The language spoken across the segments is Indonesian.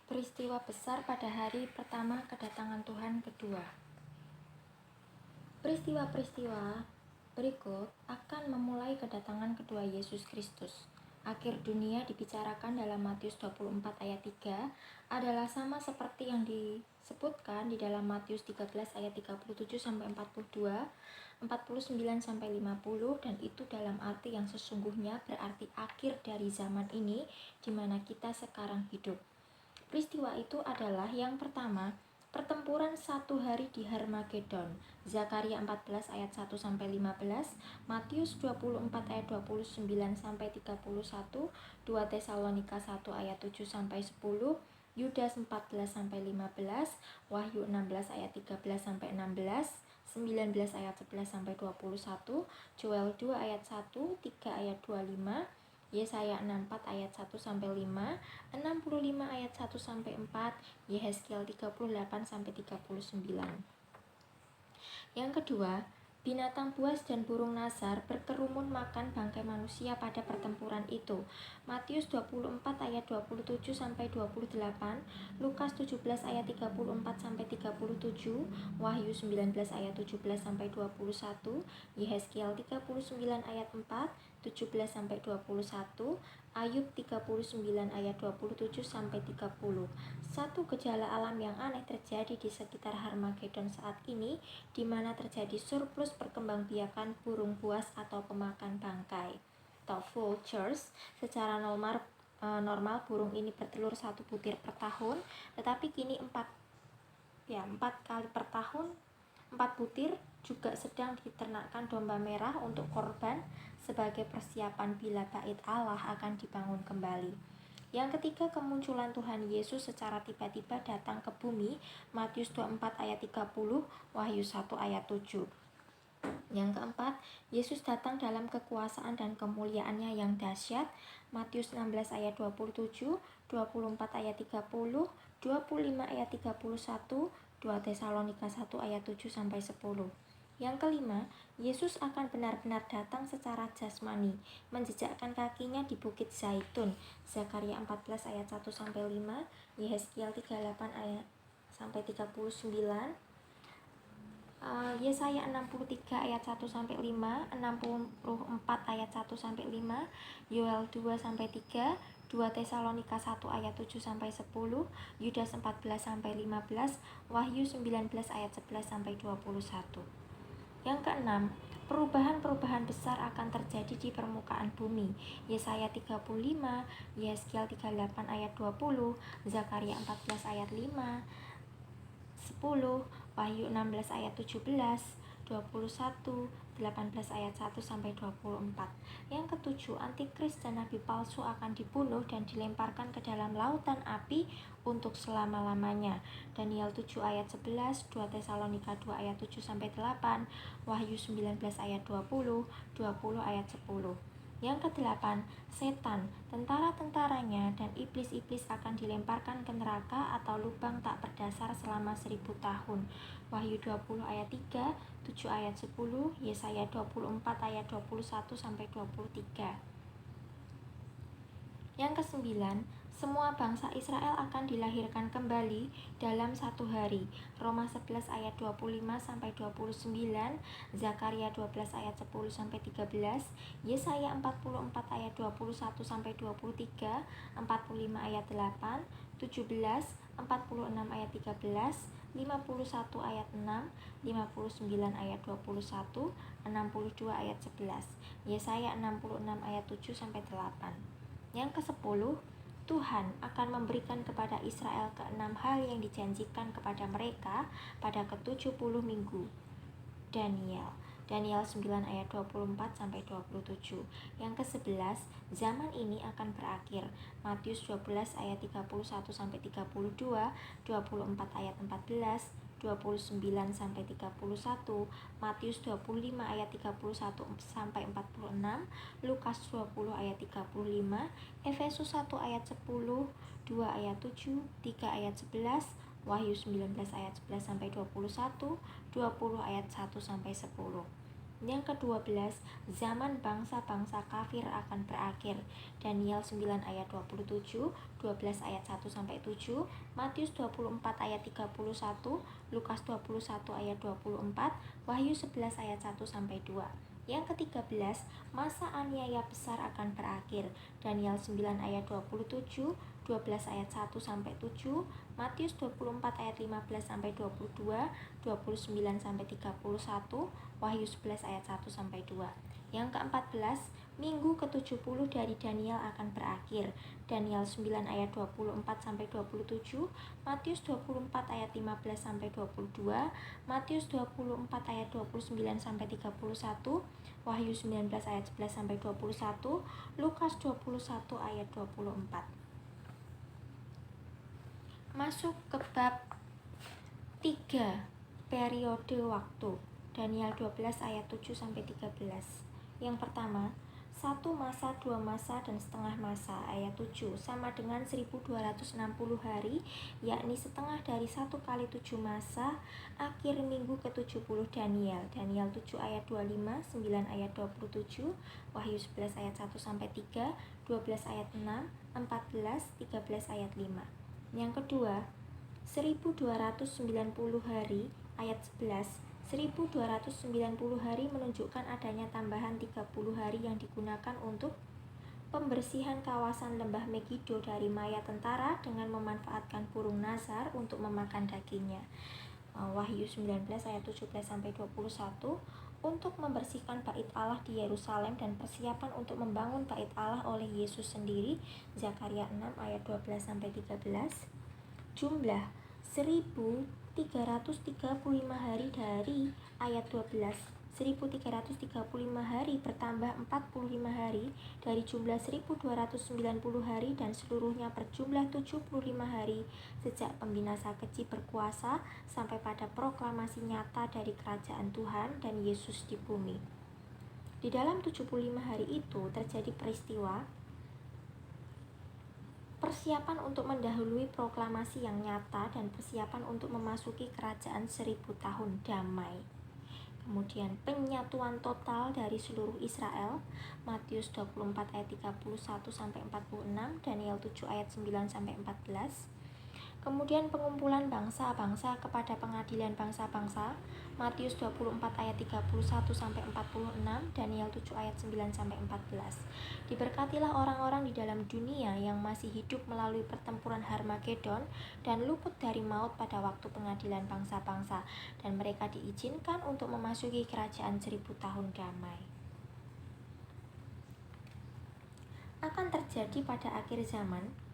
Peristiwa besar pada hari pertama kedatangan Tuhan kedua. Peristiwa-peristiwa berikut akan memulai kedatangan kedua Yesus Kristus. Akhir dunia dibicarakan dalam Matius 24 ayat 3 adalah sama seperti yang disebutkan di dalam Matius 13 ayat 37 sampai 42, 49 sampai 50, dan itu dalam arti yang sesungguhnya berarti akhir dari zaman ini di mana kita sekarang hidup. Peristiwa itu adalah yang pertama, pertempuran satu hari di Harmagedon. Zakaria 14 ayat 1 sampai 15, Matius 24 ayat 29 sampai 31, 2 Tesalonika 1 ayat 7 sampai 10, Yudas 14 sampai 15, Wahyu 16 ayat 13 sampai 16, 19 ayat 11 sampai 21, Joel 2 ayat 1, 3 ayat 25, Yesaya 64 ayat 1 sampai 5, 65 ayat 1 sampai 4, Yehezkiel 38 sampai 39. Yang kedua, binatang buas dan burung nazar berkerumun makan bangkai manusia pada pertempuran itu. Matius 24 ayat 27 sampai 28, Lukas 17 ayat 34 sampai 37, Wahyu 19 ayat 17 sampai 21, Yehezkiel 39 ayat 4, 17 sampai 21, Ayub 39 ayat 27 sampai 30. Satu gejala alam yang aneh terjadi di sekitar Harmagedon saat ini, di mana terjadi surplus perkembangbiakan burung buas atau pemakan bangkai atau vultures. Secara normal burung ini bertelur 1 butir per tahun, tetapi kini 4 kali per tahun 4 butir juga sedang diternakkan domba merah untuk korban sebagai persiapan bila bait Allah akan dibangun kembali. Yang ketiga, kemunculan Tuhan Yesus secara tiba-tiba datang ke bumi. Matius 24 ayat 30, Wahyu 1 ayat 7. Yang keempat, Yesus datang dalam kekuasaan dan kemuliaannya yang dahsyat. Matius 16 ayat 27, 24 ayat 30, 25 ayat 31, 2 Tesalonika 1 ayat 7 sampai 10. Yang kelima, Yesus akan benar-benar datang secara jasmani, menjejakkan kakinya di Bukit Zaitun. Zakaria 14 ayat 1 sampai 5, Yehezkiel 38 ayat sampai 39, Yesaya 63 ayat 1 sampai 5, 64 ayat 1 sampai 5, Yoel 2 sampai 3, 2 Tesalonika 1 ayat 7 sampai 10, Yudas 14 sampai 15, Wahyu 19 ayat 11 sampai 21. Yang keenam, perubahan-perubahan besar akan terjadi di permukaan bumi. Yesaya 35, Yehezkiel 38 ayat 20, Zakaria 14 ayat 5, 10, Wahyu 16 ayat 17, 21, 18 ayat 1 sampai 24. Yang ketujuh, antikris dan nabi palsu akan dibunuh dan dilemparkan ke dalam lautan api untuk selama-lamanya. Daniel 7 ayat 11, 2 Tesalonika 2 ayat 7 sampai 8, Wahyu 19 ayat 20, 20 ayat 10. Yang kedelapan, setan, tentara-tentaranya, dan iblis-iblis akan dilemparkan ke neraka atau lubang tak berdasar selama 1000 tahun. Wahyu 20 ayat 3, 7 ayat 10, Yesaya 24 ayat 21 sampai 23. Yang kesembilan, semua bangsa Israel akan dilahirkan kembali dalam satu hari. Roma 11 ayat 25 sampai 29, Zakaria 12 ayat 10 sampai 13, Yesaya 44 ayat 21 sampai 23, 45 ayat 8, 17, 46 ayat 13, 51 ayat 6, 59 ayat 21, 62 ayat 11, Yesaya 66 ayat 7 sampai 8. Yang ke-10, Tuhan akan memberikan kepada Israel ke-6 hal yang dijanjikan kepada mereka pada ke-70 minggu. Daniel 9 ayat 24 sampai 27. Yang ke-11, zaman ini akan berakhir. Matius 12 ayat 31 sampai 32, 24 ayat 14, 29 sampai 31, Matius 25 ayat 31 sampai 46, Lukas 20 ayat 35, Efesus 1 ayat 10, 2 ayat 7, 3 ayat 11, Wahyu 19 ayat 11 sampai 21, 20 ayat 1 sampai 10. Yang ke-12, zaman bangsa-bangsa kafir akan berakhir. Daniel 9 ayat 27, 12 ayat 1-7, Matius 24 ayat 31, Lukas 21 ayat 24, Wahyu 11 ayat 1-2. Yang ke-13, masa aniaya besar akan berakhir. Daniel 9 ayat 27, 12 ayat 1-7, Matius 24 ayat 15-22, 29-31, Wahyu 11 ayat 1-2. Yang ke-14, minggu ke-70 dari Daniel akan berakhir. Daniel 9 ayat 24-27, Matius 24 ayat 15-22, Matius 24 ayat 29-31, Wahyu 19 ayat 11-21, Lukas 21 ayat 24. Masuk ke bab 3, periode waktu. Daniel 12 ayat 7-13. Yang pertama, 1 masa, 2 masa, dan setengah masa. Ayat 7 sama dengan 1260 hari, yakni setengah dari 1 kali 7 masa. Akhir minggu ke-70 Daniel. Daniel 7 ayat 25, 9 ayat 27, Wahyu 11 ayat 1-3, 12 ayat 6, 14, 13 ayat 5. Yang kedua, 1290 hari. Ayat 11, 1290 hari menunjukkan adanya tambahan 30 hari yang digunakan untuk pembersihan kawasan lembah Megido dari mayat tentara dengan memanfaatkan burung nazar untuk memakan dagingnya. Wahyu 19 ayat 17-21, untuk membersihkan bait Allah di Yerusalem dan persiapan untuk membangun bait Allah oleh Yesus sendiri. Zakaria 6 ayat 12-13. Jumlah 1335 hari dari ayat 12. 1335 hari bertambah 45 hari dari jumlah 1290 hari dan seluruhnya berjumlah 75 hari sejak pembinasa keji berkuasa sampai pada proklamasi nyata dari kerajaan Tuhan dan Yesus di bumi. Di dalam 75 hari itu terjadi peristiwa persiapan untuk mendahului proklamasi yang nyata dan persiapan untuk memasuki kerajaan 1000 tahun damai. Kemudian penyatuan total dari seluruh Israel. Matius 24 ayat 31-46, Daniel 7 ayat 9-14. Kemudian pengumpulan bangsa-bangsa kepada pengadilan bangsa-bangsa. Matius 24 ayat 31-46, Daniel 7 ayat 9-14. Diberkatilah orang-orang di dalam dunia yang masih hidup melalui pertempuran Harmagedon dan luput dari maut pada waktu pengadilan bangsa-bangsa, dan mereka diizinkan untuk memasuki kerajaan 1000 tahun damai. Akan terjadi pada akhir zaman.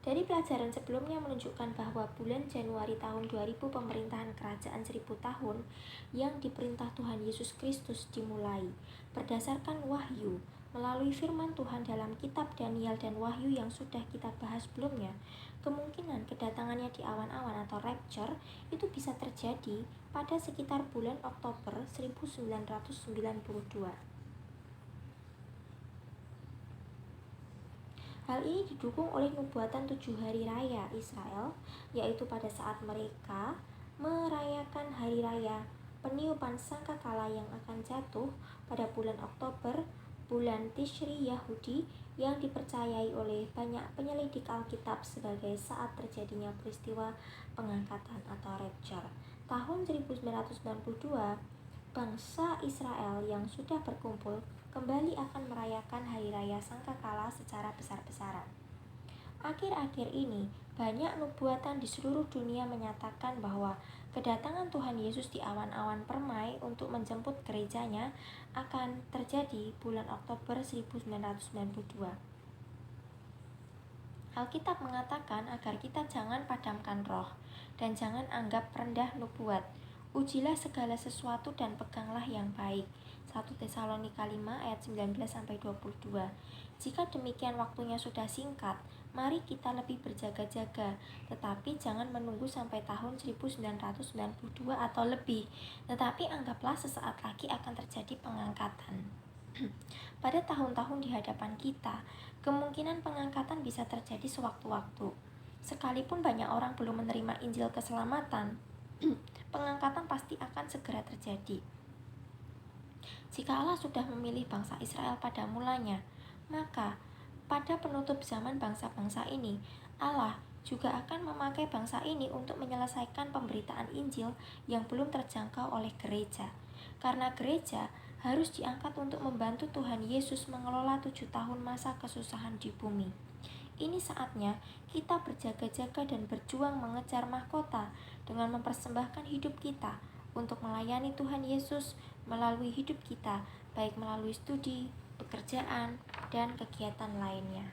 Dari pelajaran sebelumnya menunjukkan bahwa bulan Januari tahun 2000 pemerintahan kerajaan 1000 tahun yang diperintah Tuhan Yesus Kristus dimulai. Berdasarkan wahyu, melalui firman Tuhan dalam kitab Daniel dan Wahyu yang sudah kita bahas sebelumnya, kemungkinan kedatangannya di awan-awan atau rapture itu bisa terjadi pada sekitar bulan Oktober 1992. Hal ini didukung oleh nubuatan 7 hari raya Israel, yaitu pada saat mereka merayakan hari raya peniupan sangkakala yang akan jatuh pada bulan Oktober, bulan Tishri Yahudi, yang dipercayai oleh banyak penyelidik Alkitab sebagai saat terjadinya peristiwa pengangkatan atau rapture. Tahun 1992, bangsa Israel yang sudah berkumpul kembali akan merayakan hari raya sangkakala secara besar-besaran. Akhir-akhir ini, banyak nubuatan di seluruh dunia menyatakan bahwa kedatangan Tuhan Yesus di awan-awan permai untuk menjemput gerejanya akan terjadi bulan Oktober 1992. Alkitab mengatakan agar kita jangan padamkan roh dan jangan anggap rendah nubuat. Ujilah segala sesuatu dan peganglah yang baik. 1 Tesalonika 5 ayat 19-22. Jika demikian waktunya sudah singkat, mari kita lebih berjaga-jaga, tetapi jangan menunggu sampai tahun 1992 atau lebih, tetapi anggaplah sesaat lagi akan terjadi pengangkatan. Pada tahun-tahun di hadapan kita, kemungkinan pengangkatan bisa terjadi sewaktu-waktu. Sekalipun banyak orang belum menerima Injil keselamatan, pengangkatan pasti akan segera terjadi. Jika Allah sudah memilih bangsa Israel pada mulanya, maka pada penutup zaman bangsa-bangsa ini, Allah juga akan memakai bangsa ini untuk menyelesaikan pemberitaan Injil yang belum terjangkau oleh gereja. Karena gereja harus diangkat untuk membantu Tuhan Yesus mengelola 7 tahun masa kesusahan di bumi. Ini saatnya kita berjaga-jaga dan berjuang mengejar mahkota dengan mempersembahkan hidup kita untuk melayani Tuhan Yesus melalui hidup kita, baik melalui studi, pekerjaan, dan kegiatan lainnya.